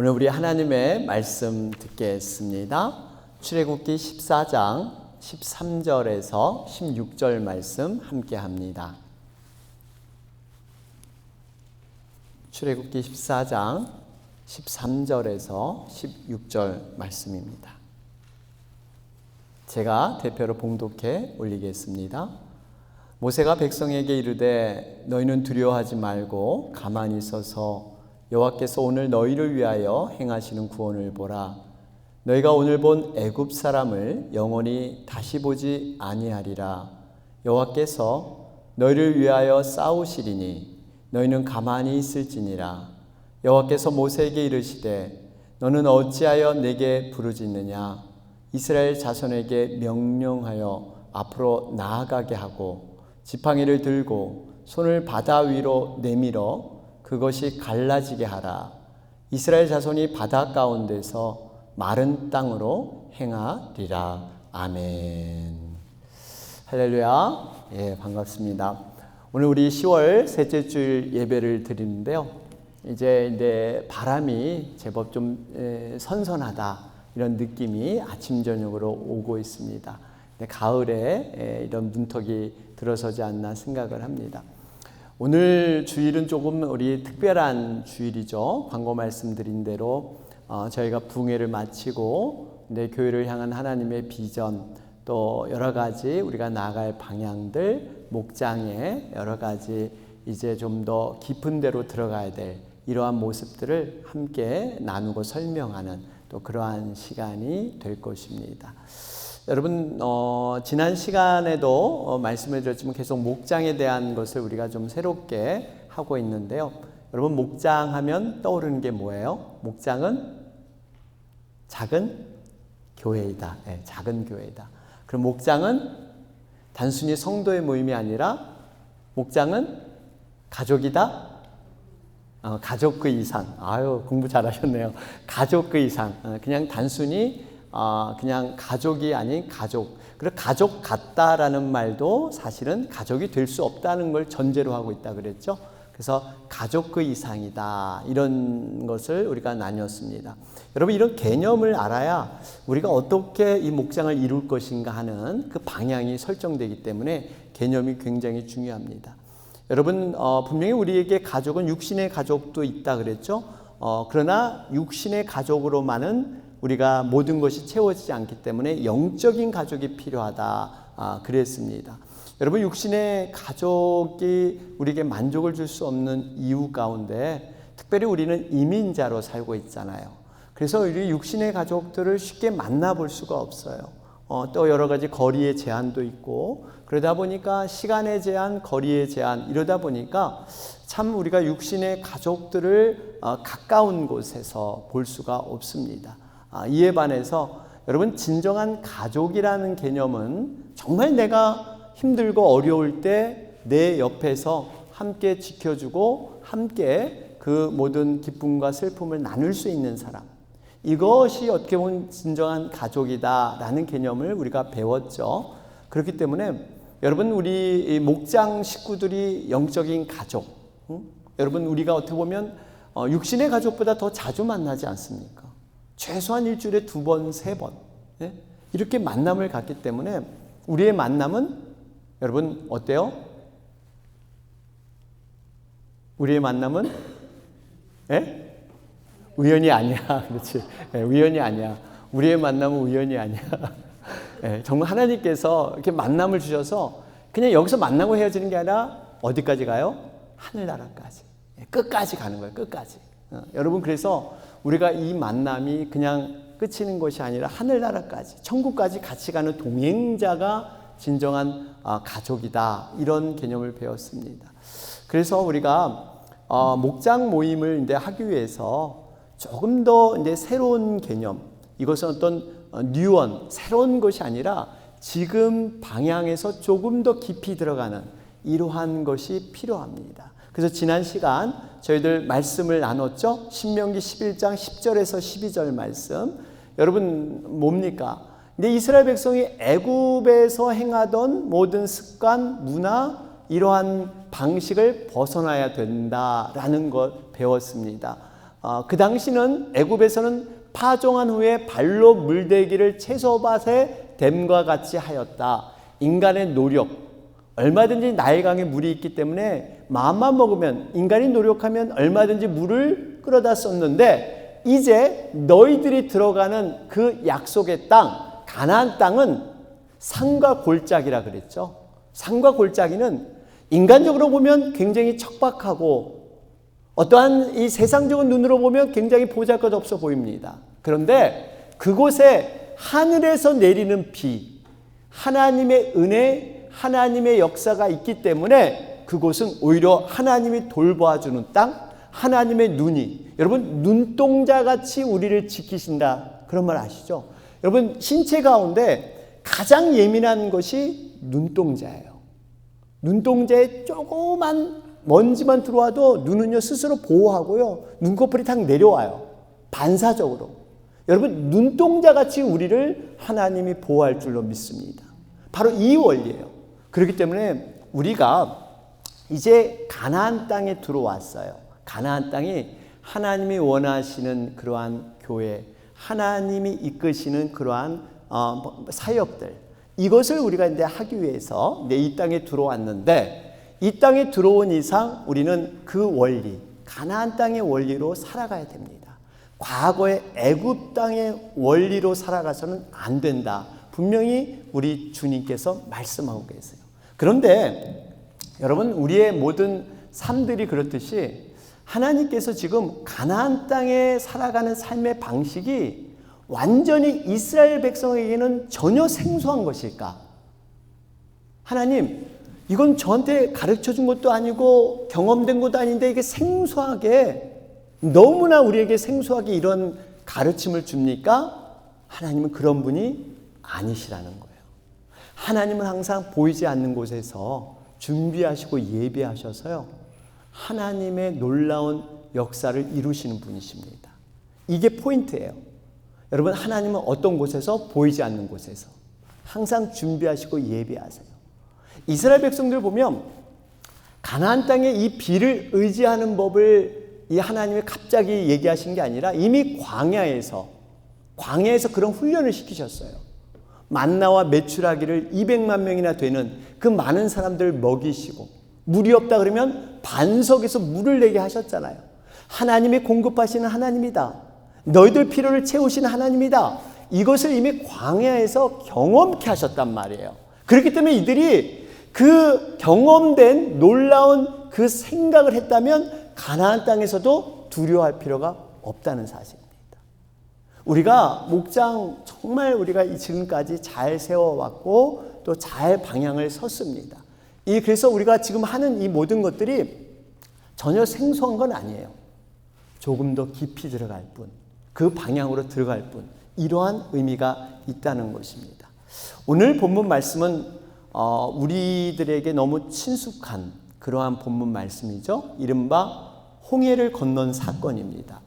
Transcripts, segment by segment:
오늘 우리 하나님의 말씀 듣겠습니다. 출애굽기 14장 13절에서 16절 말씀 함께 합니다. 출애굽기 14장 13절에서 16절 말씀입니다. 제가 대표로 봉독해 올리겠습니다. 모세가 백성에게 이르되 너희는 두려워하지 말고 가만히 있어서 여호와께서 오늘 너희를 위하여 행하시는 구원을 보라. 너희가 오늘 본 애굽 사람을 영원히 다시 보지 아니하리라. 여호와께서 너희를 위하여 싸우시리니 너희는 가만히 있을지니라. 여호와께서 모세에게 이르시되 너는 어찌하여 내게 부르짖느냐. 이스라엘 자손에게 명령하여 앞으로 나아가게 하고 지팡이를 들고 손을 바다 위로 내밀어 그것이 갈라지게 하라. 이스라엘 자손이 바다 가운데서 마른 땅으로 행하리라. 아멘. 할렐루야. 반갑습니다. 오늘 우리 10월 셋째 주일 예배를 드리는데요. 이제 바람이 제법 좀 선선하다 이런 느낌이 아침 저녁으로 오고 있습니다. 가을에 이런 문턱이 들어서지 않나 생각을 합니다. 오늘 주일은 조금 우리 특별한 주일이죠. 광고 말씀드린 대로 저희가 부흥회를 마치고 내 교회를 향한 하나님의 비전, 또 여러 가지 우리가 나아갈 방향들, 목장에 여러 가지 이제 좀 더 깊은 데로 들어가야 될 이러한 모습들을 함께 나누고 설명하는 또 그러한 시간이 될 것입니다. 여러분 지난 시간에도 말씀을 드렸지만 계속 목장에 대한 것을 우리가 좀 새롭게 하고 있는데요. 여러분 목장하면 떠오르는 게 뭐예요? 목장은 작은 교회이다. 작은 교회이다. 그럼 목장은 단순히 성도의 모임이 아니라 목장은 가족이다. 가족 그 이상. 아유 공부 잘하셨네요. 가족 그 이상. 그냥 단순히 그냥 가족이 아닌 가족. 그리고 가족 같다라는 말도 사실은 가족이 될 수 없다는 걸 전제로 하고 있다 그랬죠. 그래서 가족 그 이상이다. 이런 것을 우리가 나눴습니다. 여러분 이런 개념을 알아야 우리가 어떻게 이 목장을 이룰 것인가 하는 그 방향이 설정되기 때문에 개념이 굉장히 중요합니다. 여러분 분명히 우리에게 가족은 육신의 가족도 있다 그랬죠. 그러나 육신의 가족으로만은 우리가 모든 것이 채워지지 않기 때문에 영적인 가족이 필요하다 그랬습니다. 여러분 육신의 가족이 우리에게 만족을 줄 수 없는 이유 가운데 특별히 우리는 이민자로 살고 있잖아요. 그래서 우리 육신의 가족들을 쉽게 만나볼 수가 없어요. 또 여러 가지 거리의 제한도 있고 그러다 보니까 시간의 제한, 거리의 제한 이러다 보니까 참 우리가 육신의 가족들을 가까운 곳에서 볼 수가 없습니다. 이에 반해서 여러분 진정한 가족이라는 개념은 정말 내가 힘들고 어려울 때 내 옆에서 함께 지켜주고 함께 그 모든 기쁨과 슬픔을 나눌 수 있는 사람, 이것이 어떻게 보면 진정한 가족이다라는 개념을 우리가 배웠죠. 그렇기 때문에 여러분 우리 목장 식구들이 영적인 가족, 여러분 우리가 어떻게 보면 육신의 가족보다 더 자주 만나지 않습니까? 최소한 일주일에 2번, 3번 이렇게 만남을 갖기 때문에 우리의 만남은 여러분 어때요? 우리의 만남은 우연이 아니야. 그렇지. 우연이 아니야. 우리의 만남은 우연이 아니야. 정말 하나님께서 이렇게 만남을 주셔서 그냥 여기서 만나고 헤어지는 게 아니라 어디까지 가요? 하늘나라까지. 끝까지 가는 거예요. 끝까지. 여러분 그래서 우리가 이 만남이 그냥 끝이는 것이 아니라 하늘나라까지, 천국까지 같이 가는 동행자가 진정한 가족이다. 이런 개념을 배웠습니다. 그래서 우리가 목장 모임을 이제 하기 위해서 조금 더 이제 새로운 개념, 이것은 어떤 뉴원, 새로운 것이 아니라 지금 방향에서 조금 더 깊이 들어가는 이러한 것이 필요합니다. 그래서 지난 시간 저희들 말씀을 나눴죠. 신명기 11장 10절에서 12절 말씀. 여러분 뭡니까? 근데 이스라엘 백성이 애굽에서 행하던 모든 습관, 문화, 이러한 방식을 벗어나야 된다라는 것 배웠습니다. 그 당시는 애굽에서는 파종한 후에 발로 물대기를 채소밭에 댐과 같이 하였다. 인간의 노력, 얼마든지 나일강에 물이 있기 때문에 마음만 먹으면, 인간이 노력하면 얼마든지 물을 끌어다 썼는데, 이제 너희들이 들어가는 그 약속의 땅, 가나안 땅은 산과 골짜기라 그랬죠. 산과 골짜기는 인간적으로 보면 굉장히 척박하고 어떠한 이 세상적인 눈으로 보면 굉장히 보잘것없어 보입니다. 그런데 그곳에 하늘에서 내리는 비, 하나님의 은혜, 하나님의 역사가 있기 때문에 그곳은 오히려 하나님이 돌보아주는 땅, 하나님의 눈이, 여러분 눈동자같이 우리를 지키신다, 그런 말 아시죠? 여러분 신체 가운데 가장 예민한 것이 눈동자예요. 눈동자에 조그만 먼지만 들어와도 눈은요 스스로 보호하고요, 눈꺼풀이 탁 내려와요, 반사적으로. 여러분 눈동자같이 우리를 하나님이 보호할 줄로 믿습니다. 바로 이 원리예요. 그렇기 때문에 우리가 이제 가나안 땅에 들어왔어요. 가나안 땅이 하나님이 원하시는 그러한 교회, 하나님이 이끄시는 그러한 사역들, 이것을 우리가 이제 하기 위해서 이 땅에 들어왔는데, 이 땅에 들어온 이상 우리는 그 원리, 가나안 땅의 원리로 살아가야 됩니다. 과거의 애굽 땅의 원리로 살아가서는 안 된다. 분명히 우리 주님께서 말씀하고 계세요. 그런데 여러분 우리의 모든 삶들이 그렇듯이 하나님께서 지금 가나안 땅에 살아가는 삶의 방식이 완전히 이스라엘 백성에게는 전혀 생소한 것일까? 하나님, 이건 저한테 가르쳐 준 것도 아니고 경험된 것도 아닌데 이게 생소하게, 너무나 우리에게 생소하게 이런 가르침을 줍니까? 하나님은 그런 분이 아니시라는 거예요. 하나님은 항상 보이지 않는 곳에서 준비하시고 예배하셔서요, 하나님의 놀라운 역사를 이루시는 분이십니다. 이게 포인트예요. 여러분 하나님은 어떤 곳에서? 보이지 않는 곳에서 항상 준비하시고 예배하세요. 이스라엘 백성들 보면 가나안 땅에 이 비를 의지하는 법을 이 하나님이 갑자기 얘기하신 게 아니라 이미 광야에서 그런 훈련을 시키셨어요. 만나와 메추라기를 200만 명이나 되는 그 많은 사람들을 먹이시고, 물이 없다 그러면 반석에서 물을 내게 하셨잖아요. 하나님이 공급하시는 하나님이다. 너희들 필요를 채우시는 하나님이다. 이것을 이미 광야에서 경험케 하셨단 말이에요. 그렇기 때문에 이들이 그 경험된 놀라운 그 생각을 했다면 가나안 땅에서도 두려워할 필요가 없다는 사실입니다. 우리가 목장 정말 우리가 지금까지 잘 세워왔고 또 잘 방향을 섰습니다. 그래서 우리가 지금 하는 이 모든 것들이 전혀 생소한 건 아니에요. 조금 더 깊이 들어갈 뿐, 그 방향으로 들어갈 뿐, 이러한 의미가 있다는 것입니다. 오늘 본문 말씀은 우리들에게 너무 친숙한 그러한 본문 말씀이죠. 이른바 홍해를 건넌 사건입니다.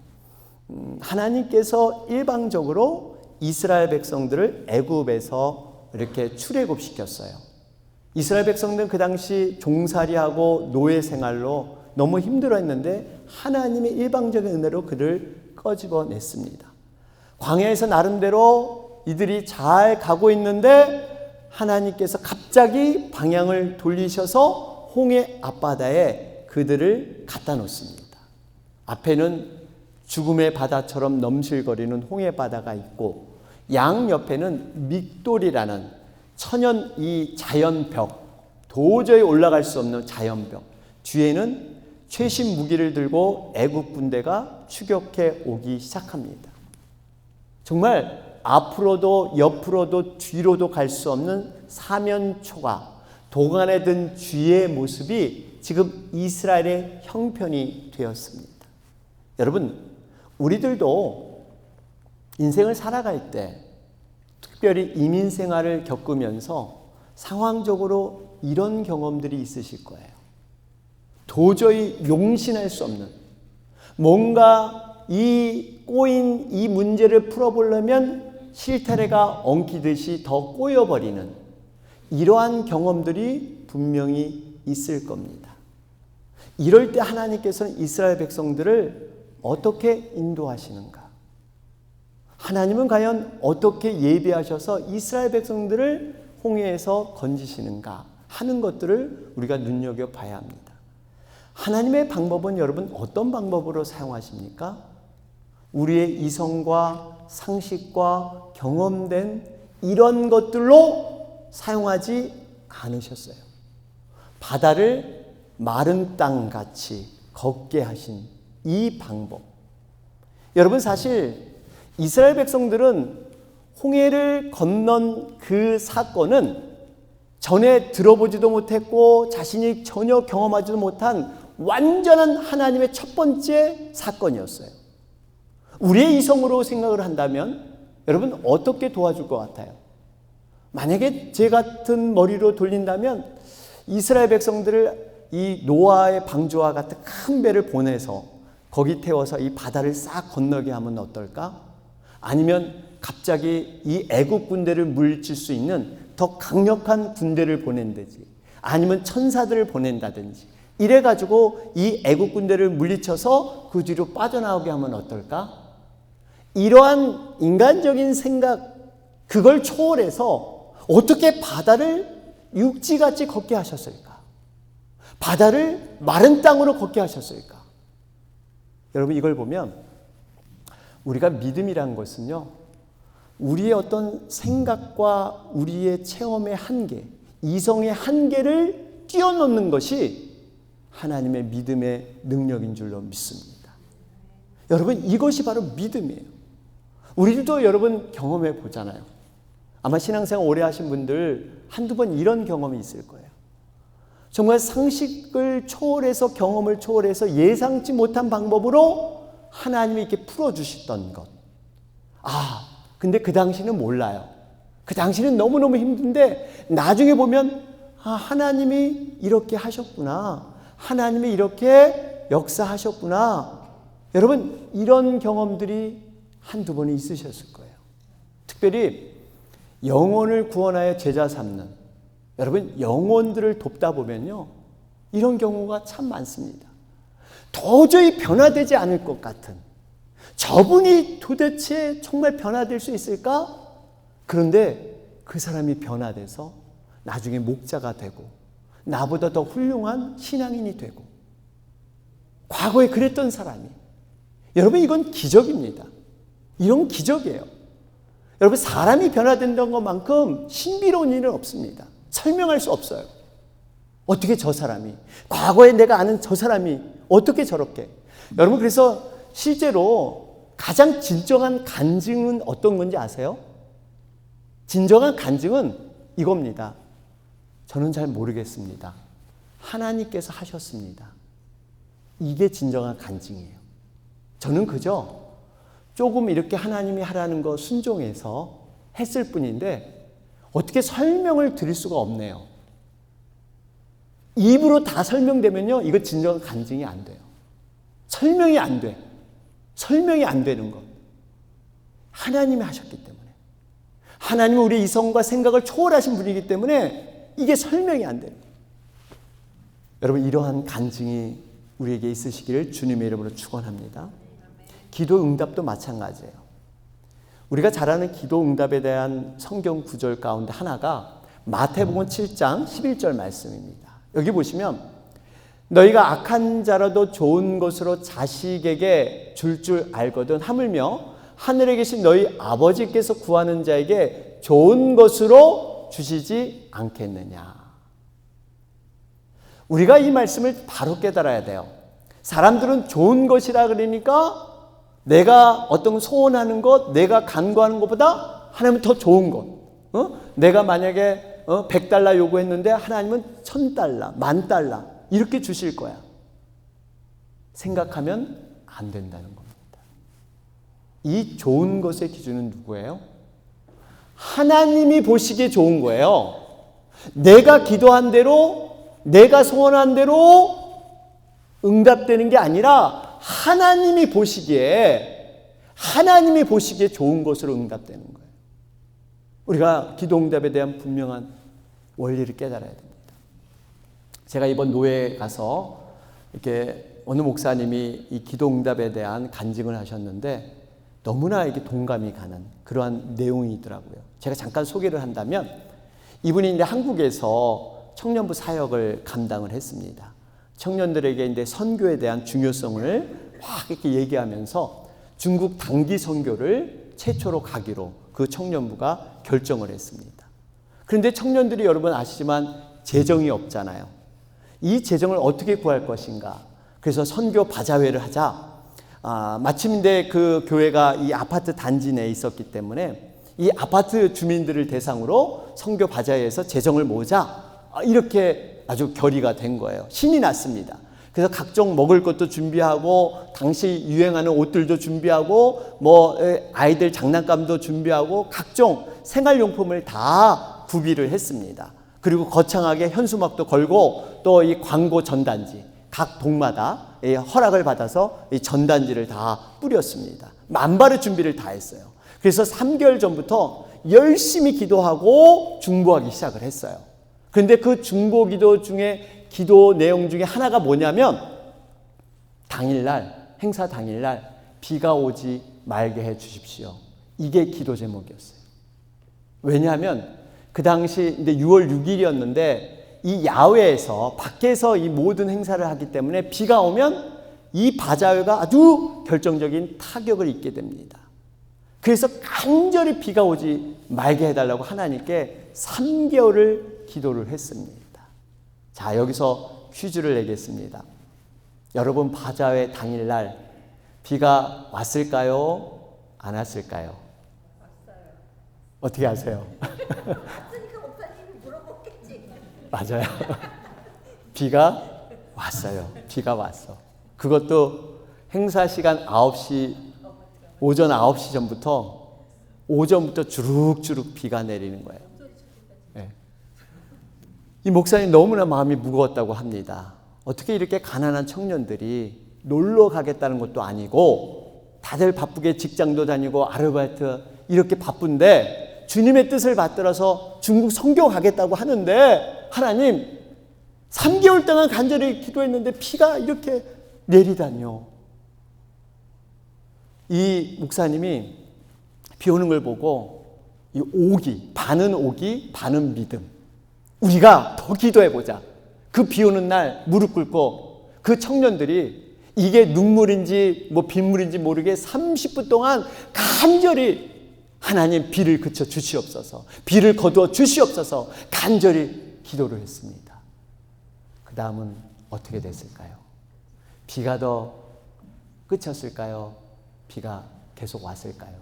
하나님께서 일방적으로 이스라엘 백성들을 애굽에서 이렇게 출애굽시켰어요. 이스라엘 백성들은 그 당시 종살이하고 노예 생활로 너무 힘들어했는데 하나님의 일방적인 은혜로 그를 꺼집어냈습니다. 광야에서 나름대로 이들이 잘 가고 있는데 하나님께서 갑자기 방향을 돌리셔서 홍해 앞바다에 그들을 갖다 놓습니다. 앞에는 죽음의 바다처럼 넘실거리는 홍해 바다가 있고 양 옆에는 믹돌이라는 천연 이 자연벽, 도저히 올라갈 수 없는 자연벽, 뒤에는 최신 무기를 들고 애국 군대가 추격해 오기 시작합니다. 정말 앞으로도 옆으로도 뒤로도 갈 수 없는 사면초가 도간에 든 쥐의 모습이 지금 이스라엘의 형편이 되었습니다. 여러분, 우리들도 인생을 살아갈 때 특별히 이민 생활을 겪으면서 상황적으로 이런 경험들이 있으실 거예요. 도저히 용신할 수 없는, 뭔가 이 꼬인 이 문제를 풀어보려면 실타래가 엉키듯이 더 꼬여버리는 이러한 경험들이 분명히 있을 겁니다. 이럴 때 하나님께서는 이스라엘 백성들을 어떻게 인도하시는가? 하나님은 과연 어떻게 예비하셔서 이스라엘 백성들을 홍해에서 건지시는가 하는 것들을 우리가 눈여겨봐야 합니다. 하나님의 방법은 여러분 어떤 방법으로 사용하십니까? 우리의 이성과 상식과 경험된 이런 것들로 사용하지 않으셨어요. 바다를 마른 땅같이 걷게 하신 이 방법. 여러분 사실 이스라엘 백성들은 홍해를 건넌 그 사건은 전에 들어보지도 못했고 자신이 전혀 경험하지도 못한 완전한 하나님의 첫 번째 사건이었어요. 우리의 이성으로 생각을 한다면 여러분 어떻게 도와줄 것 같아요? 만약에 제 같은 머리로 돌린다면 이스라엘 백성들을 이 노아의 방주와 같은 큰 배를 보내서 거기 태워서 이 바다를 싹 건너게 하면 어떨까? 아니면 갑자기 이 애국 군대를 물리칠 수 있는 더 강력한 군대를 보낸다든지 아니면 천사들을 보낸다든지 이래가지고 이 애국 군대를 물리쳐서 그 뒤로 빠져나오게 하면 어떨까? 이러한 인간적인 생각, 그걸 초월해서 어떻게 바다를 육지같이 걷게 하셨을까? 바다를 마른 땅으로 걷게 하셨을까? 여러분 이걸 보면 우리가 믿음이란 것은요, 우리의 어떤 생각과 우리의 체험의 한계, 이성의 한계를 뛰어넘는 것이 하나님의 믿음의 능력인 줄로 믿습니다. 여러분 이것이 바로 믿음이에요. 우리도 여러분 경험해 보잖아요. 아마 신앙생활 오래 하신 분들 한두 번 이런 경험이 있을 거예요. 정말 상식을 초월해서 경험을 초월해서 예상치 못한 방법으로 하나님이 이렇게 풀어주셨던 것. 근데 그 당시는 몰라요. 그 당시는 너무너무 힘든데 나중에 보면 하나님이 이렇게 하셨구나. 하나님이 이렇게 역사하셨구나. 여러분 이런 경험들이 한두 번이 있으셨을 거예요. 특별히 영혼을 구원하여 제자 삼는, 여러분 영혼들을 돕다 보면요 이런 경우가 참 많습니다. 도저히 변화되지 않을 것 같은, 저분이 도대체 정말 변화될 수 있을까? 그런데 그 사람이 변화돼서 나중에 목자가 되고 나보다 더 훌륭한 신앙인이 되고, 과거에 그랬던 사람이, 여러분 이건 기적입니다. 이런 기적이에요. 여러분 사람이 변화된다는 것만큼 신비로운 일은 없습니다. 설명할 수 없어요. 어떻게 저 사람이, 과거에 내가 아는 저 사람이 어떻게 저렇게. 여러분 그래서 실제로 가장 진정한 간증은 어떤 건지 아세요? 진정한 간증은 이겁니다. 저는 잘 모르겠습니다. 하나님께서 하셨습니다. 이게 진정한 간증이에요. 저는 그저 조금 이렇게 하나님이 하라는 거 순종해서 했을 뿐인데 어떻게 설명을 드릴 수가 없네요. 입으로 다 설명되면요 이거 진정한 간증이 안 돼요. 설명이 안 돼. 설명이 안 되는 것. 하나님이 하셨기 때문에, 하나님은 우리 이성과 생각을 초월하신 분이기 때문에 이게 설명이 안 돼요. 여러분 이러한 간증이 우리에게 있으시기를 주님의 이름으로 축원합니다. 기도 응답도 마찬가지예요. 우리가 잘 아는 기도 응답에 대한 성경 구절 가운데 하나가 마태복음 7장 11절 말씀입니다. 여기 보시면 너희가 악한 자라도 좋은 것으로 자식에게 줄 알거든 하물며 하늘에 계신 너희 아버지께서 구하는 자에게 좋은 것으로 주시지 않겠느냐. 우리가 이 말씀을 바로 깨달아야 돼요. 사람들은 좋은 것이라 그러니까 내가 어떤 소원하는 것, 내가 간구하는 것보다 하나님은 더 좋은 것. 내가 만약에 100달러 요구했는데 하나님은 1000달러, 10,000달러 이렇게 주실 거야. 생각하면 안 된다는 겁니다. 이 좋은 것의 기준은 누구예요? 하나님이 보시기에 좋은 거예요. 내가 기도한 대로, 내가 소원한 대로 응답되는 게 아니라 하나님이 보시기에 좋은 것으로 응답되는 거예요. 우리가 기도 응답에 대한 분명한 원리를 깨달아야 됩니다. 제가 이번 노회에 가서 이렇게 어느 목사님이 이 기도 응답에 대한 간증을 하셨는데 너무나 이게 동감이 가는 그러한 내용이더라고요. 제가 잠깐 소개를 한다면 이분이 이제 한국에서 청년부 사역을 감당을 했습니다. 청년들에게 이제 선교에 대한 중요성을 막 이렇게 얘기하면서 중국 단기 선교를 최초로 가기로 그 청년부가 결정을 했습니다. 그런데 청년들이 여러분 아시지만 재정이 없잖아요. 이 재정을 어떻게 구할 것인가? 그래서 선교 바자회를 하자. 마침내 그 교회가 이 아파트 단지 내에 있었기 때문에 이 아파트 주민들을 대상으로 선교 바자회에서 재정을 모으자. 이렇게 아주 결의가 된 거예요. 신이 났습니다. 그래서 각종 먹을 것도 준비하고 당시 유행하는 옷들도 준비하고 뭐 아이들 장난감도 준비하고 각종 생활용품을 다 구비를 했습니다. 그리고 거창하게 현수막도 걸고 또 이 광고 전단지 각 동마다 허락을 받아서 이 전단지를 다 뿌렸습니다. 만발의 준비를 다 했어요. 그래서 3개월 전부터 열심히 기도하고 중보하기 시작을 했어요. 그런데 그 중보 기도 중에 기도 내용 중에 하나가 뭐냐면 당일날 행사 당일날 비가 오지 말게 해 주십시오. 이게 기도 제목이었어요. 왜냐하면 그 당시 이제 6월 6일이었는데 이 야외에서 밖에서 이 모든 행사를 하기 때문에 비가 오면 이 바자회가 아주 결정적인 타격을 입게 됩니다. 그래서 간절히 비가 오지 말게 해달라고 하나님께 3개월을 기도를 했습니다. 자, 여기서 퀴즈를 내겠습니다. 여러분 바자회 당일날 비가 왔을까요? 안 왔을까요? 왔어요. 어떻게 아세요? 왔으니까 목사님이 물어보겠지. 맞아요. 비가 왔어요. 비가 왔어. 그것도 행사 시간 9시, 오전 9시 전부터 오전부터 주룩주룩 비가 내리는 거예요. 네. 이 목사님 너무나 마음이 무거웠다고 합니다. 어떻게 이렇게 가난한 청년들이 놀러 가겠다는 것도 아니고 다들 바쁘게 직장도 다니고 아르바이트 이렇게 바쁜데 주님의 뜻을 받들어서 중국 선교 가겠다고 하는데 하나님 3개월 동안 간절히 기도했는데 비가 이렇게 내리다니요. 이 목사님이 비 오는 걸 보고 이 오기, 반은 오기, 반은 믿음. 우리가 더 기도해보자. 그 비 오는 날 무릎 꿇고 그 청년들이 이게 눈물인지 뭐 빗물인지 모르게 30분 동안 간절히 하나님 비를 그쳐 주시옵소서, 비를 거두어 주시옵소서 간절히 기도를 했습니다. 그 다음은 어떻게 됐을까요? 비가 더 그쳤을까요? 비가 계속 왔을까요?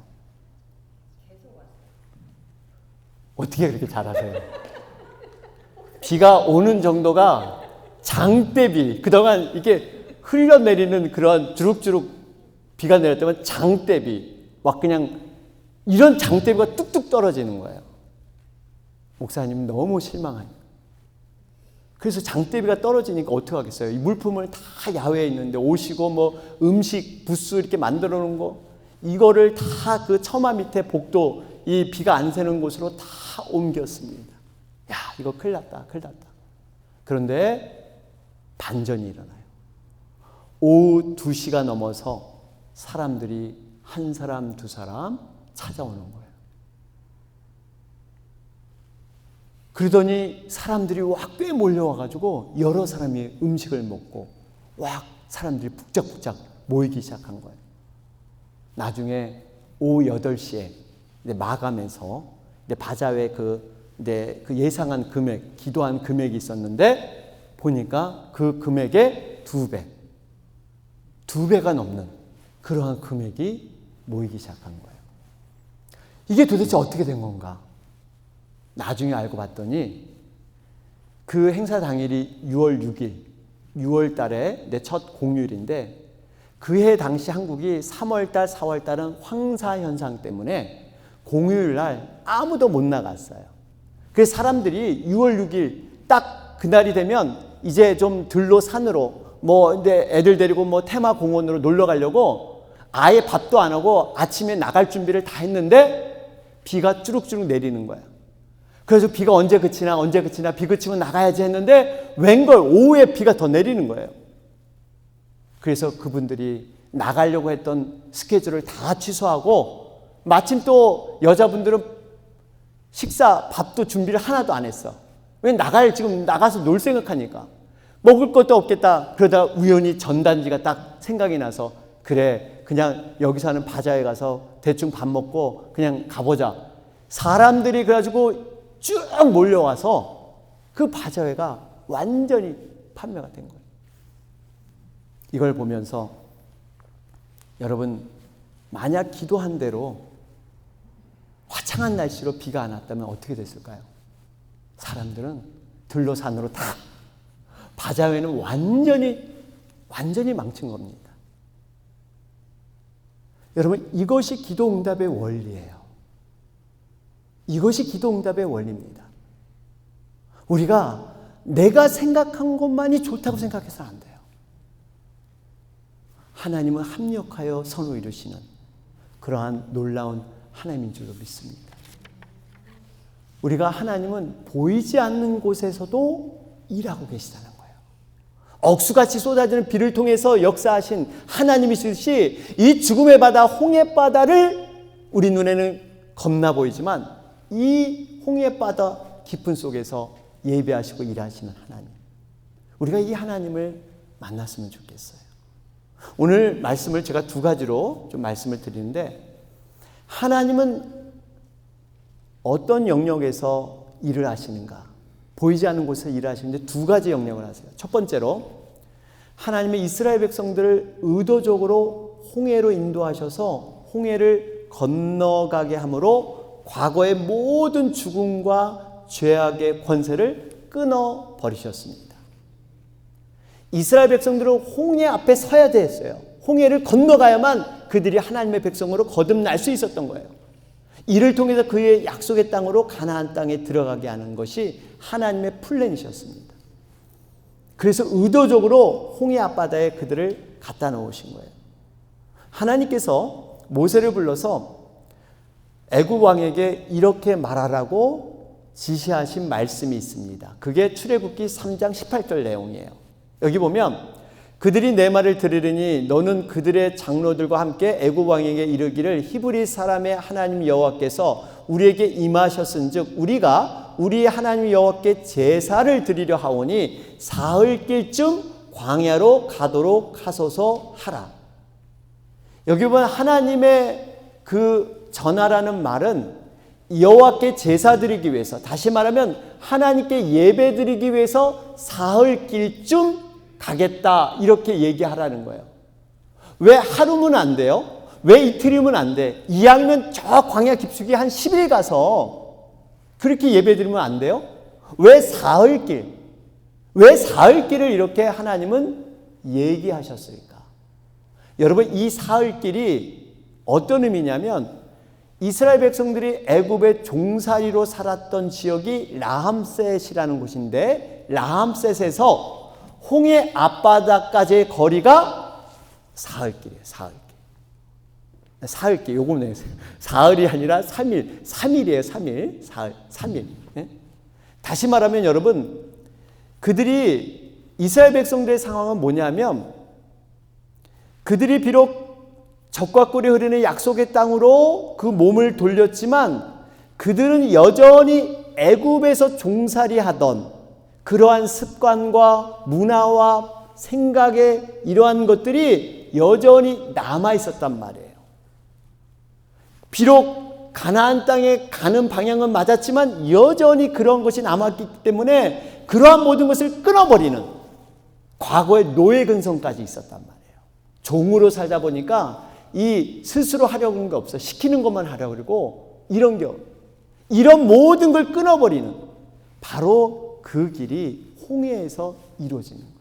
어떻게 그렇게 잘하세요? 비가 오는 정도가 장대비, 그동안 이게 흘러내리는 그런 주룩주룩 비가 내렸다면 장대비, 막 그냥 이런 장대비가 뚝뚝 떨어지는 거예요. 목사님 너무 실망합니다. 그래서 장대비가 떨어지니까 어떻게 하겠어요? 이 물품을 다 야외에 있는데 오시고 뭐 음식 부스 이렇게 만들어 놓은 거 이거를 다 그 처마 밑에 복도 이 비가 안 새는 곳으로 다 옮겼습니다. 야, 이거 큰일 났다, 큰일 났다. 그런데 반전이 일어나요. 오후 2시가 넘어서 사람들이 한 사람, 두 사람 찾아오는 거예요. 그러더니 사람들이 와 꽤 몰려와가지고 여러 사람이 음식을 먹고 와 사람들이 북적북적 모이기 시작한 거예요. 나중에 오후 8시에 마감해서 바자회 그 예상한 금액, 기도한 금액이 있었는데 보니까 그 금액의 2배가 넘는 그러한 금액이 모이기 시작한 거예요. 이게 도대체 어떻게 된 건가? 나중에 알고 봤더니 그 행사 당일이 6월 6일, 6월 달에 내 첫 공휴일인데 그해 당시 한국이 3월 달, 4월 달은 황사 현상 때문에 공휴일 날 아무도 못 나갔어요. 그래서 사람들이 6월 6일 딱 그날이 되면 이제 좀 들로 산으로 뭐 근데 애들 데리고 뭐 테마 공원으로 놀러 가려고 아예 밥도 안 하고 아침에 나갈 준비를 다 했는데 비가 쭈룩쭈룩 내리는 거예요. 그래서 비가 언제 그치나 비 그치면 나가야지 했는데 웬걸 오후에 비가 더 내리는 거예요. 그래서 그분들이 나가려고 했던 스케줄을 다 취소하고 마침 또 여자분들은 밥도 준비를 하나도 안 했어. 왜 지금 나가서 놀 생각하니까. 먹을 것도 없겠다. 그러다 우연히 전단지가 딱 생각이 나서 그래, 그냥 여기서 하는 바자회 가서 대충 밥 먹고 그냥 가보자. 사람들이 그래가지고 쭉 몰려와서 그 바자회가 완전히 판매가 된 거예요. 이걸 보면서 여러분, 만약 기도한 대로 화창한 날씨로 비가 안 왔다면 어떻게 됐을까요? 사람들은 들로 산으로 다 바자회는 완전히 망친 겁니다. 여러분, 이것이 기도응답의 원리예요. 이것이 기도응답의 원리입니다. 우리가 내가 생각한 것만이 좋다고 생각해서는 안 돼요. 하나님은 합력하여 선을 이루시는 그러한 놀라운 하나님인 줄로 믿습니다. 우리가 하나님은 보이지 않는 곳에서도 일하고 계시다는 거예요. 억수같이 쏟아지는 비를 통해서 역사하신 하나님이시듯이 이 죽음의 바다, 홍해 바다를 우리 눈에는 겁나 보이지만 이 홍해 바다 깊은 속에서 예배하시고 일하시는 하나님. 우리가 이 하나님을 만났으면 좋겠어요. 오늘 말씀을 제가 두 가지로 좀 말씀을 드리는데, 하나님은 어떤 영역에서 일을 하시는가? 보이지 않는 곳에서 일을 하시는데 두 가지 영역을 하세요. 첫 번째로 하나님의 이스라엘 백성들을 의도적으로 홍해로 인도하셔서 홍해를 건너가게 함으로 과거의 모든 죽음과 죄악의 권세를 끊어버리셨습니다. 이스라엘 백성들은 홍해 앞에 서야 됐어요. 홍해를 건너가야만 그들이 하나님의 백성으로 거듭날 수 있었던 거예요. 이를 통해서 그의 약속의 땅으로 가나안 땅에 들어가게 하는 것이 하나님의 플랜이셨습니다. 그래서 의도적으로 홍해 앞바다에 그들을 갖다 놓으신 거예요. 하나님께서 모세를 불러서 애굽 왕에게 이렇게 말하라고 지시하신 말씀이 있습니다. 그게 출애굽기 3장 18절 내용이에요. 여기 보면 그들이 내 말을 들으리니 너는 그들의 장로들과 함께 애굽 왕에게 이르기를 히브리 사람의 하나님 여호와께서 우리에게 임하셨은즉 우리가 우리 하나님 여호와께 제사를 드리려 하오니 사흘길쯤 광야로 가도록 하소서 하라. 여기 보면 하나님의 그 전하라는 말은 여호와께 제사 드리기 위해서, 다시 말하면 하나님께 예배 드리기 위해서 사흘길쯤 가겠다, 이렇게 얘기하라는 거예요. 왜 하루면 안 돼요? 왜 이틀이면 안 돼? 이왕이면 저 광야 깊숙이 한 10일 가서 그렇게 예배 드리면 안 돼요? 왜 사흘길? 왜 사흘길을 이렇게 하나님은 얘기하셨을까? 여러분, 이 사흘길이 어떤 의미냐면 이스라엘 백성들이 애굽의 종살이로 살았던 지역이 라함셋이라는 곳인데, 라함셋에서 홍해 앞바다까지의 거리가 사흘길이에요. 사흘길. 요거 내세요. 사흘이 아니라 3일. 3일이에요. 3일. 사흘. 3일. 예? 다시 말하면 여러분, 그들이 이스라엘 백성들의 상황은 뭐냐면, 그들이 비록 적과 꿀이 흐르는 약속의 땅으로 그 몸을 돌렸지만 그들은 여전히 애굽에서 종살이하던 그러한 습관과 문화와 생각의 이러한 것들이 여전히 남아 있었단 말이에요. 비록 가나안 땅에 가는 방향은 맞았지만 여전히 그런 것이 남았기 때문에 그러한 모든 것을 끊어버리는 과거의 노예 근성까지 있었단 말이에요. 종으로 살다 보니까 이 스스로 하려고 하는 게 없어. 시키는 것만 하려고 그러고 이런 모든 걸 끊어버리는 바로 그 길이 홍해에서 이루어지는 거예요.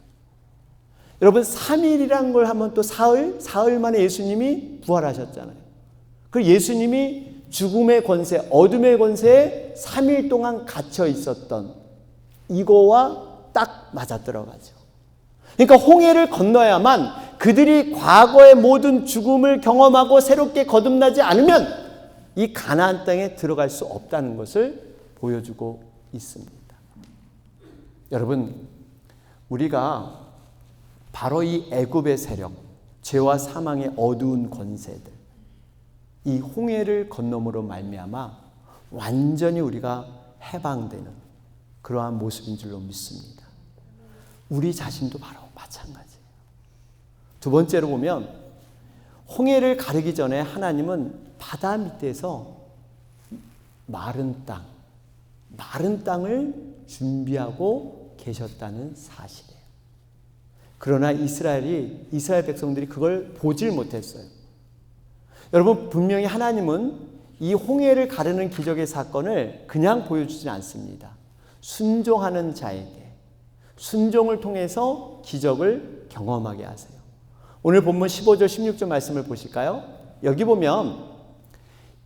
여러분, 3일이라는 걸 하면 또 사흘 만에 예수님이 부활하셨잖아요. 그 예수님이 죽음의 권세, 어둠의 권세에 3일 동안 갇혀 있었던 이거와 딱 맞아들어가죠. 그러니까 홍해를 건너야만 그들이 과거의 모든 죽음을 경험하고 새롭게 거듭나지 않으면 이 가나안 땅에 들어갈 수 없다는 것을 보여주고 있습니다. 여러분, 우리가 바로 이 애굽의 세력, 죄와 사망의 어두운 권세들, 이 홍해를 건너므로 말미암아 완전히 우리가 해방되는 그러한 모습인 줄로 믿습니다. 우리 자신도 바로 마찬가지예요. 두 번째로 보면 홍해를 가르기 전에 하나님은 바다 밑에서 마른 땅을 준비하고 계셨다는 사실이에요. 그러나 이스라엘 백성들이 그걸 보질 못했어요. 여러분, 분명히 하나님은 이 홍해를 가르는 기적의 사건을 그냥 보여주지 않습니다. 순종하는 자에게 순종을 통해서 기적을 경험하게 하세요. 오늘 본문 15절 16절 말씀을 보실까요? 여기 보면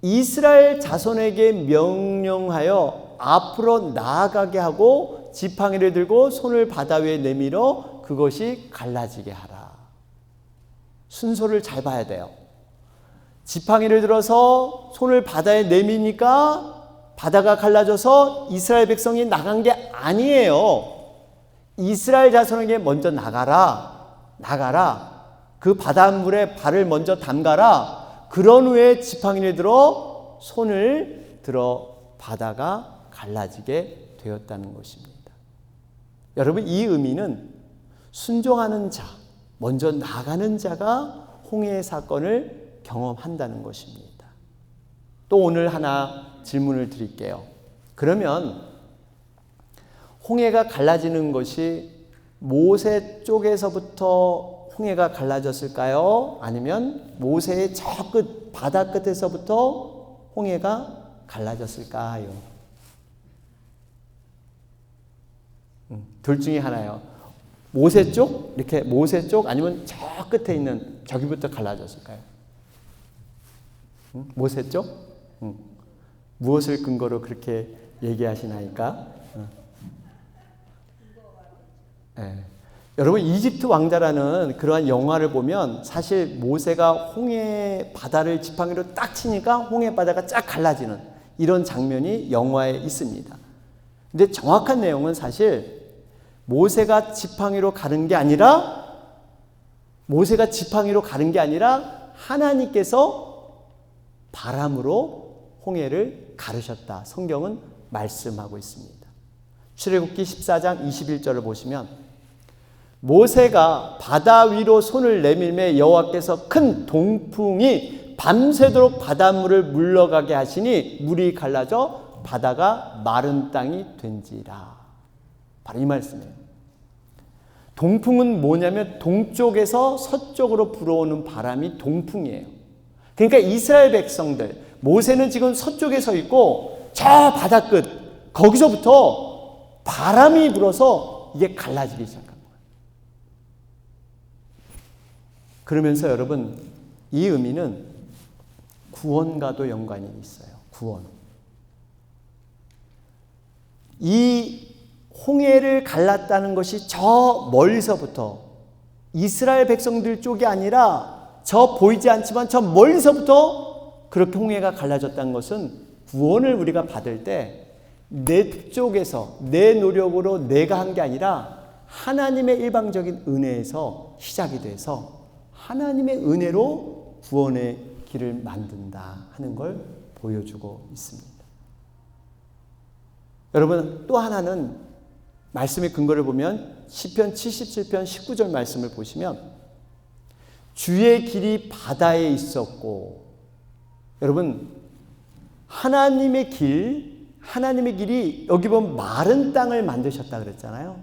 이스라엘 자손에게 명령하여 앞으로 나아가게 하고 지팡이를 들고 손을 바다 위에 내밀어 그것이 갈라지게 하라. 순서를 잘 봐야 돼요. 지팡이를 들어서 손을 바다에 내미니까 바다가 갈라져서 이스라엘 백성이 나간 게 아니에요. 이스라엘 자손에게 먼저 나가라. 그 바닷물에 발을 먼저 담가라. 그런 후에 지팡이를 들어 손을 들어 바다가 갈라지게 되었다는 것입니다. 여러분, 이 의미는 순종하는 자, 먼저 나가는 자가 홍해의 사건을 경험한다는 것입니다. 또 오늘 하나 질문을 드릴게요. 그러면 홍해가 갈라지는 것이 모세 쪽에서부터 홍해가 갈라졌을까요? 아니면 모세의 저 끝, 바다 끝에서부터 홍해가 갈라졌을까요? 둘 중에 하나예요. 모세 쪽? 이렇게 모세 쪽? 아니면 저 끝에 있는 저기부터 갈라졌을까요? 모세 쪽? 무엇을 근거로 그렇게 얘기하시나이까? 네. 여러분, 이집트 왕자라는 그러한 영화를 보면 사실 모세가 홍해 바다를 지팡이로 딱 치니까 홍해 바다가 쫙 갈라지는 이런 장면이 영화에 있습니다. 근데 정확한 내용은 사실 모세가 지팡이로 가는 게 아니라 하나님께서 바람으로 홍해를 가르셨다. 성경은 말씀하고 있습니다. 출애굽기 14장 21절을 보시면 모세가 바다 위로 손을 내밀매 여호와께서 큰 동풍이 밤새도록 바닷물을 물러가게 하시니 물이 갈라져 바다가 마른 땅이 된지라. 바로 이 말씀이에요. 동풍은 뭐냐면 동쪽에서 서쪽으로 불어오는 바람이 동풍이에요. 그러니까 이스라엘 백성들, 모세는 지금 서쪽에 서 있고 저 바다 끝, 거기서부터 바람이 불어서 이게 갈라지기 시작합니다. 그러면서 여러분, 이 의미는 구원과도 연관이 있어요. 구원. 이 홍해를 갈랐다는 것이 저 멀리서부터 이스라엘 백성들 쪽이 아니라 저 보이지 않지만 저 멀리서부터 그렇게 홍해가 갈라졌다는 것은 구원을 우리가 받을 때 내 쪽에서 내 노력으로 내가 한 게 아니라 하나님의 일방적인 은혜에서 시작이 돼서 하나님의 은혜로 구원의 길을 만든다 하는 걸 보여주고 있습니다. 여러분, 또 하나는 말씀의 근거를 보면 시편 77편 19절 말씀을 보시면 주의 길이 바다에 있었고, 여러분, 하나님의 길이 여기 보면 마른 땅을 만드셨다 그랬잖아요.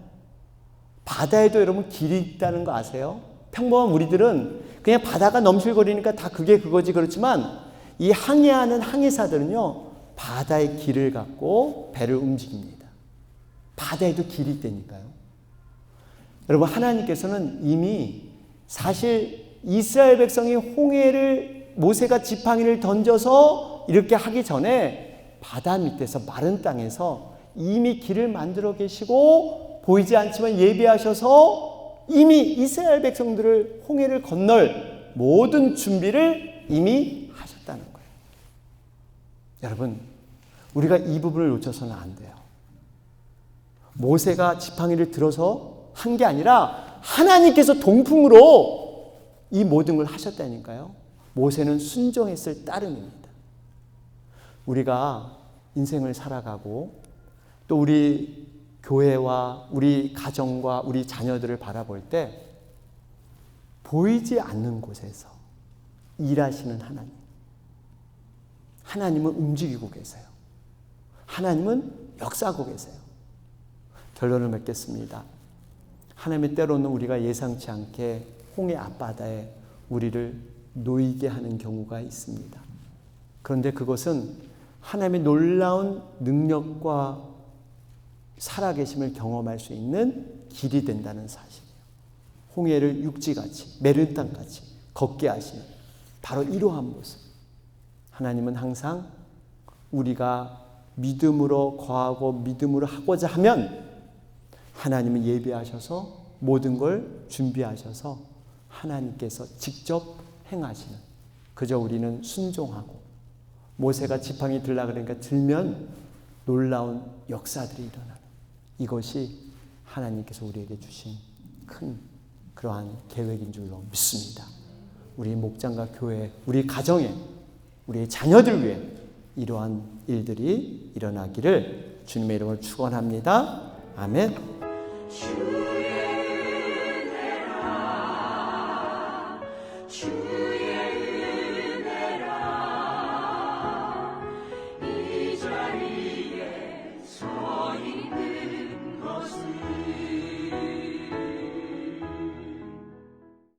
바다에도 여러분 길이 있다는 거 아세요? 평범한 우리들은 그냥 바다가 넘실거리니까 다 그게 그거지. 그렇지만 이 항해하는 항해사들은요, 바다의 길을 갖고 배를 움직입니다. 바다에도 길이 있다니까요. 여러분, 하나님께서는 이미 사실 이스라엘 백성이 홍해를 모세가 지팡이를 던져서 이렇게 하기 전에 바다 밑에서 마른 땅에서 이미 길을 만들어 계시고 보이지 않지만 예비하셔서 이미 이스라엘 백성들을 홍해를 건널 모든 준비를 이미 하셨다는 거예요. 여러분, 우리가 이 부분을 놓쳐서는 안 돼요. 모세가 지팡이를 들어서 한 게 아니라 하나님께서 동풍으로 이 모든 걸 하셨다니까요. 모세는 순종했을 따름입니다. 우리가 인생을 살아가고 또 우리 교회와 우리 가정과 우리 자녀들을 바라볼 때 보이지 않는 곳에서 일하시는 하나님, 하나님은 움직이고 계세요. 하나님은 역사하고 계세요. 결론을 맺겠습니다. 하나님의 때로는 우리가 예상치 않게 홍해 앞바다에 우리를 놓이게 하는 경우가 있습니다. 그런데 그것은 하나님의 놀라운 능력과 살아계심을 경험할 수 있는 길이 된다는 사실이에요. 홍해를 육지같이 메른땅같이 걷게 하시는 바로 이러한 모습. 하나님은 항상 우리가 믿음으로 거하고 믿음으로 하고자 하면 하나님은 예비하셔서 모든 걸 준비하셔서 하나님께서 직접 행하시는, 그저 우리는 순종하고 모세가 지팡이 들라 그러니까 들면 놀라운 역사들이 일어나는, 이것이 하나님께서 우리에게 주신 큰 그러한 계획인 줄로 믿습니다. 우리 목장과 교회, 우리 가정에, 우리 자녀들 위해 이러한 일들이 일어나기를 주님의 이름으로 축원합니다. 아멘.